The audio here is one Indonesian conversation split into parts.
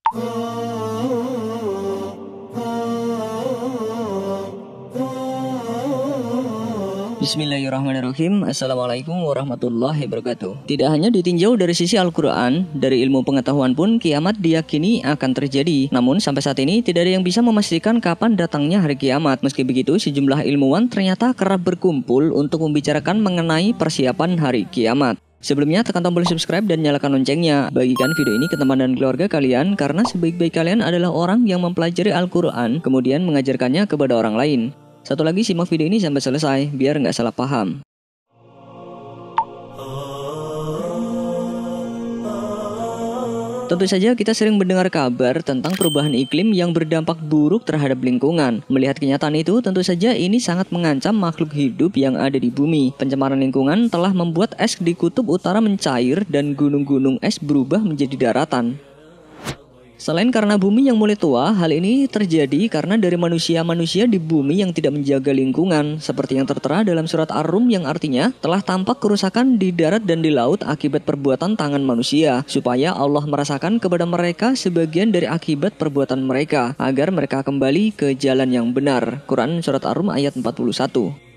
Bismillahirrahmanirrahim. Assalamualaikum warahmatullahi wabarakatuh. Tidak hanya ditinjau dari sisi Al-Quran, dari ilmu pengetahuan pun kiamat diyakini akan terjadi. Namun sampai saat ini tidak ada yang bisa memastikan kapan datangnya hari kiamat. Meski begitu, sejumlah ilmuwan ternyata kerap berkumpul untuk membicarakan mengenai persiapan hari kiamat. Sebelumnya tekan tombol subscribe dan nyalakan loncengnya. Bagikan video ini ke teman dan keluarga kalian, karena sebaik-baik kalian adalah orang yang mempelajari Al-Quran kemudian mengajarkannya kepada orang lain. Satu lagi, simak video ini sampai selesai biar nggak salah paham. Tentu saja kita sering mendengar kabar tentang perubahan iklim yang berdampak buruk terhadap lingkungan. Melihat kenyataan itu, tentu saja ini sangat mengancam makhluk hidup yang ada di bumi. Pencemaran lingkungan telah membuat es di kutub utara mencair dan gunung-gunung es berubah menjadi daratan. Selain karena bumi yang mulai tua, hal ini terjadi karena dari manusia-manusia di bumi yang tidak menjaga lingkungan, seperti yang tertera dalam surat Ar-Rum yang artinya telah tampak kerusakan di darat dan di laut akibat perbuatan tangan manusia, supaya Allah merasakan kepada mereka sebagian dari akibat perbuatan mereka, agar mereka kembali ke jalan yang benar. Quran surat Ar-Rum ayat 41.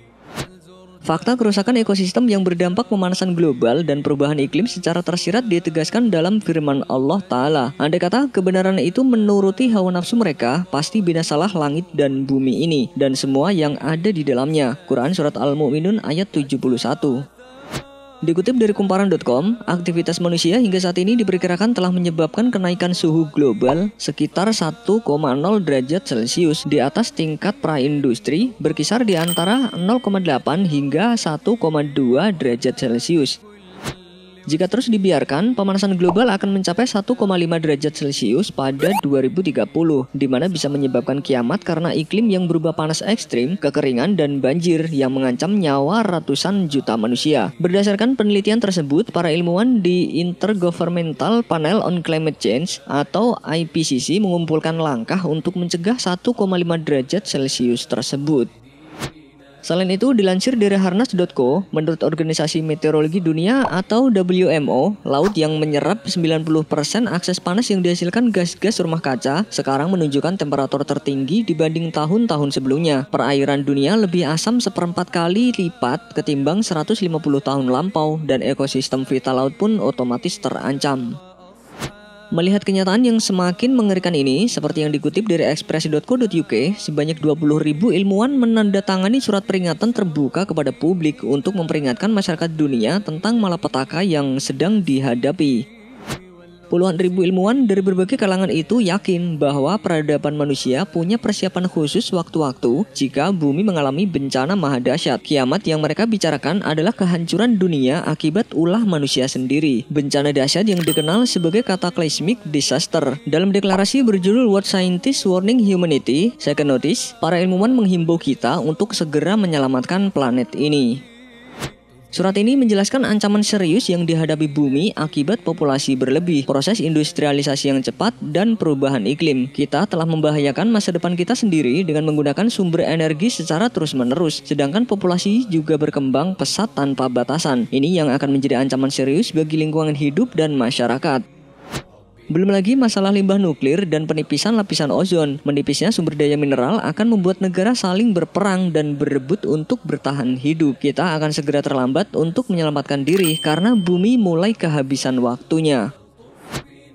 Fakta kerusakan ekosistem yang berdampak pemanasan global dan perubahan iklim secara tersirat ditegaskan dalam firman Allah Ta'ala. Andai kata kebenaran itu menuruti hawa nafsu mereka, pasti binasalah langit dan bumi ini dan semua yang ada di dalamnya. Quran surat Al-Mu'minun ayat 71. Dikutip dari kumparan.com, aktivitas manusia hingga saat ini diperkirakan telah menyebabkan kenaikan suhu global sekitar 1,0 derajat Celcius di atas tingkat praindustri, berkisar di antara 0,8 hingga 1,2 derajat Celcius. Jika terus dibiarkan, pemanasan global akan mencapai 1,5 derajat Celcius pada 2030, di mana bisa menyebabkan kiamat karena iklim yang berubah panas ekstrim, kekeringan, dan banjir yang mengancam nyawa ratusan juta manusia. Berdasarkan penelitian tersebut, para ilmuwan di Intergovernmental Panel on Climate Change atau IPCC mengumpulkan langkah untuk mencegah 1,5 derajat Celcius tersebut. Selain itu, dilansir dari harnas.co, menurut Organisasi Meteorologi Dunia atau WMO, laut yang menyerap 90% akses panas yang dihasilkan gas-gas rumah kaca sekarang menunjukkan temperatur tertinggi dibanding tahun-tahun sebelumnya. Perairan dunia lebih asam 1/4 kali lipat ketimbang 150 tahun lampau, dan ekosistem vital laut pun otomatis terancam. Melihat kenyataan yang semakin mengerikan ini, seperti yang dikutip dari express.co.uk, sebanyak 20.000 ilmuwan menandatangani surat peringatan terbuka kepada publik untuk memperingatkan masyarakat dunia tentang malapetaka yang sedang dihadapi. Puluhan ribu ilmuwan dari berbagai kalangan itu yakin bahwa peradaban manusia punya persiapan khusus waktu-waktu jika bumi mengalami bencana maha dahsyat. Kiamat yang mereka bicarakan adalah kehancuran dunia akibat ulah manusia sendiri. Bencana dahsyat yang dikenal sebagai cataclysmic disaster. Dalam deklarasi berjudul What Scientists Warning Humanity, Second Notice, para ilmuwan menghimbau kita untuk segera menyelamatkan planet ini. Surat ini menjelaskan ancaman serius yang dihadapi bumi akibat populasi berlebih, proses industrialisasi yang cepat, dan perubahan iklim. Kita telah membahayakan masa depan kita sendiri dengan menggunakan sumber energi secara terus-menerus, sedangkan populasi juga berkembang pesat tanpa batasan. Ini yang akan menjadi ancaman serius bagi lingkungan hidup dan masyarakat. Belum lagi masalah limbah nuklir dan penipisan lapisan ozon. Menipisnya sumber daya mineral akan membuat negara saling berperang dan berebut untuk bertahan hidup. Kita akan segera terlambat untuk menyelamatkan diri karena bumi mulai kehabisan waktunya.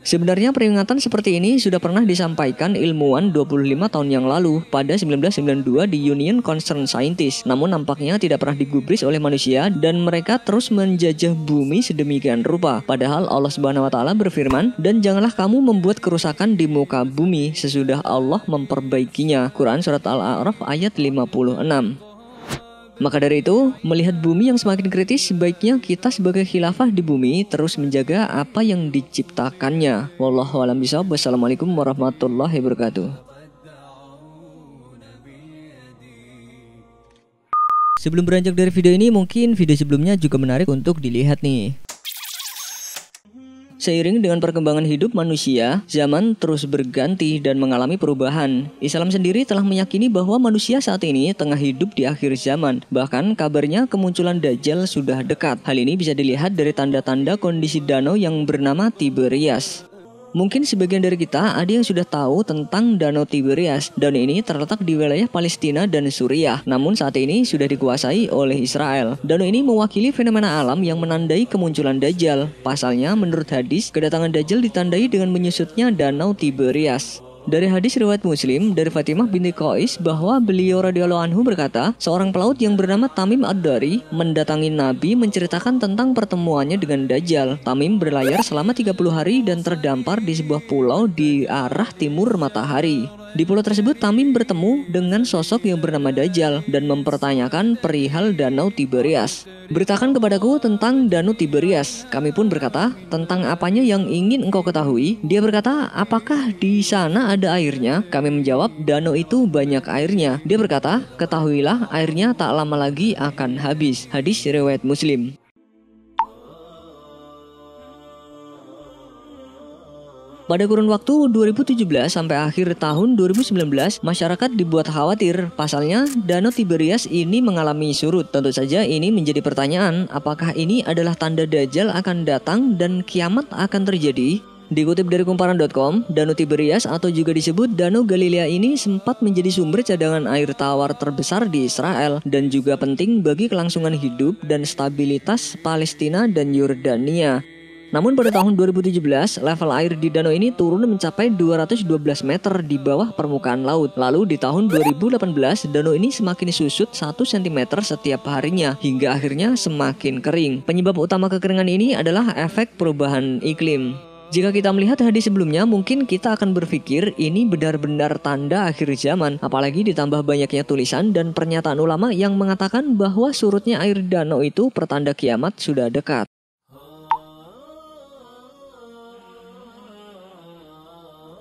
Sebenarnya peringatan seperti ini sudah pernah disampaikan ilmuwan 25 tahun yang lalu pada 1992 di Union Concerned Scientists. Namun nampaknya tidak pernah digubris oleh manusia dan mereka terus menjajah bumi sedemikian rupa. Padahal Allah Subhanahu wa taala berfirman, "Dan janganlah kamu membuat kerusakan di muka bumi sesudah Allah memperbaikinya." Quran surat Al-A'raf ayat 56. Maka dari itu, melihat bumi yang semakin kritis, sebaiknya kita sebagai khilafah di bumi terus menjaga apa yang diciptakannya. Wallahu a'lam bishawab. Wassalamualaikum warahmatullahi wabarakatuh. Sebelum beranjak dari video ini, mungkin video sebelumnya juga menarik untuk dilihat nih. Seiring dengan perkembangan hidup manusia, zaman terus berganti dan mengalami perubahan. Islam sendiri telah meyakini bahwa manusia saat ini tengah hidup di akhir zaman. Bahkan kabarnya kemunculan Dajjal sudah dekat. Hal ini bisa dilihat dari tanda-tanda kondisi danau yang bernama Tiberias. Mungkin sebagian dari kita ada yang sudah tahu tentang Danau Tiberias. Danau ini terletak di wilayah Palestina dan Suriah, namun saat ini sudah dikuasai oleh Israel. Danau ini mewakili fenomena alam yang menandai kemunculan Dajjal. Pasalnya, menurut hadis, kedatangan Dajjal ditandai dengan menyusutnya Danau Tiberias. Dari hadis riwayat Muslim dari Fatimah binti Qais bahwa beliau radhiyallahu anhu berkata, seorang pelaut yang bernama Tamim Ad-Dari mendatangi Nabi menceritakan tentang pertemuannya dengan Dajjal. Tamim berlayar selama 30 hari dan terdampar di sebuah pulau di arah timur matahari. Di pulau tersebut Tamim bertemu dengan sosok yang bernama Dajjal dan mempertanyakan perihal Danau Tiberias. Beritakan kepadaku tentang Danau Tiberias. Kami pun berkata, tentang apanya yang ingin engkau ketahui? Dia berkata, apakah di sana ada airnya? Kami menjawab, danau itu banyak airnya. Dia berkata, ketahuilah airnya tak lama lagi akan habis. Hadis riwayat Muslim. Pada kurun waktu 2017 sampai akhir tahun 2019, masyarakat dibuat khawatir. Pasalnya, Danau Tiberias ini mengalami surut. Tentu saja ini menjadi pertanyaan, apakah ini adalah tanda Dajjal akan datang dan kiamat akan terjadi? Dikutip dari kumparan.com, Danau Tiberias atau juga disebut Danau Galilea ini sempat menjadi sumber cadangan air tawar terbesar di Israel dan juga penting bagi kelangsungan hidup dan stabilitas Palestina dan Yordania. Namun pada tahun 2017, level air di danau ini turun mencapai 212 meter di bawah permukaan laut. Lalu di tahun 2018, danau ini semakin susut 1 cm setiap harinya hingga akhirnya semakin kering. Penyebab utama kekeringan ini adalah efek perubahan iklim. Jika kita melihat hadis sebelumnya, mungkin kita akan berpikir ini benar-benar tanda akhir zaman. Apalagi ditambah banyaknya tulisan dan pernyataan ulama yang mengatakan bahwa surutnya air danau itu pertanda kiamat sudah dekat.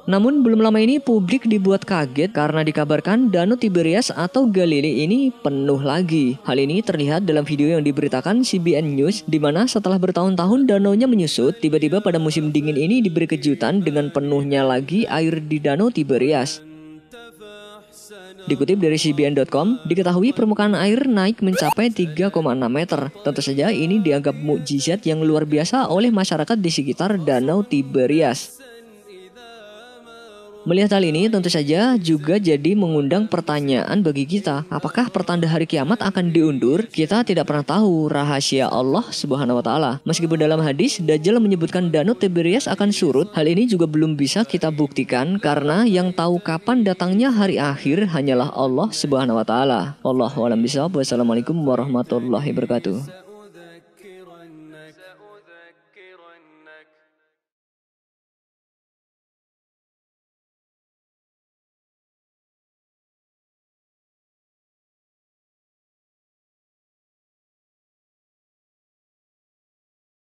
Namun belum lama ini publik dibuat kaget karena dikabarkan Danau Tiberias atau Galilea ini penuh lagi. Hal ini terlihat dalam video yang diberitakan CBN News, di mana setelah bertahun-tahun danaunya menyusut, tiba-tiba pada musim dingin ini diberi kejutan dengan penuhnya lagi air di Danau Tiberias. Dikutip dari CBN.com, diketahui permukaan air naik mencapai 3,6 meter. Tentu saja ini dianggap mukjizat yang luar biasa oleh masyarakat di sekitar Danau Tiberias. Melihat hal ini tentu saja juga jadi mengundang pertanyaan bagi kita. Apakah pertanda hari kiamat akan diundur? Kita tidak pernah tahu rahasia Allah Subhanahu wa taala. Meskipun dalam hadis Dajjal menyebutkan Danau Tiberias akan surut, hal ini juga belum bisa kita buktikan karena yang tahu kapan datangnya hari akhir hanyalah Allah Subhanahu wa taala. Wallahu a'lam bishawab. Wassalamualaikum warahmatullahi wabarakatuh.